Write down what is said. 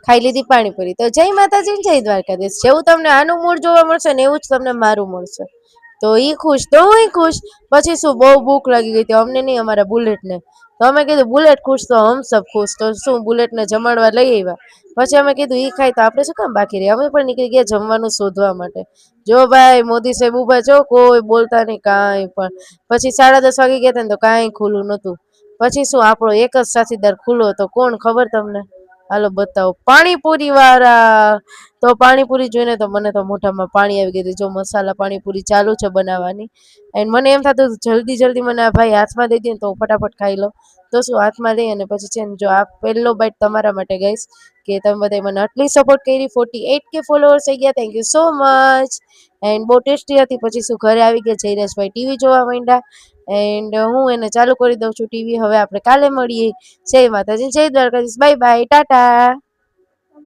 ખાઈ લીધી પાણીપુરી. તો જય માતાજી, જય દ્વારકાધીશ. જેવું તમને આનું મૂળ જોવા મળશે ને એવું જ તમને મારું મળશે. તો ઈ ખુશ તો હું ખુશ. પછી શું, બહુ ભૂખ લાગી ગઈ હતી અમને નહીં, અમારા બુલેટ ને. તો અમે કીધું બુલેટ ખુશ તો હમ સબ ખુશ. તો શું, બુલેટ ને જમાડવા લઈ આવ્યા. પછી અમે કીધું ઈ ખાય તો આપણે શું કામ બાકી રહી. અમે પણ નીકળી ગયા જમવાનું શોધવા માટે. જો ભાઈ મોદી સાહેબ ઉભા છો, કોઈ બોલતા નહીં કાંઈ પણ. પછી 10:30 વાગી ગયા હતા ને તો કાંઈ ખુલ્લું નતું. પછી શું, આપણો એક જ સાથીદાર ખુલ્લો હતો. કોણ ખબર તમને? હાલો બતાવો, પાણીપુરી વાળા. તો પાણીપુરી જોઈને તો મને તો મોઢામાં પાણી આવી ગયું. જો મસાલા પાણીપુરી ચાલુ છે બનાવવાની. એન્ડ મને એમ થતું જલ્દી જલ્દી મને આ ભાઈ હાથમાં દઈ દે ને તો હું ફટાફટ ખાઈ લઉં. તો શું, હાથમાં લઈ અને પછી છે ને, જો આ પહેલો બાઈટ તમારા માટે ગાઈસ, કે તમે બધા મને આટલી સપોર્ટ કરી. 48K ફોલોઅર્સ થઈ ગયા. Thank you so much. And બહુ ટેસ્ટી હતી. પછી શું, ઘરે આવી ગયા, જયરાજભાઈ ટીવી જોવા માંડ્યા. એન્ડ હું એને ચાલુ કરી દઉં છું ટીવી. હવે આપણે કાલે મળીએ. જય માતાજી, જય દ્વારકાધીશ. Bye bye, Tata.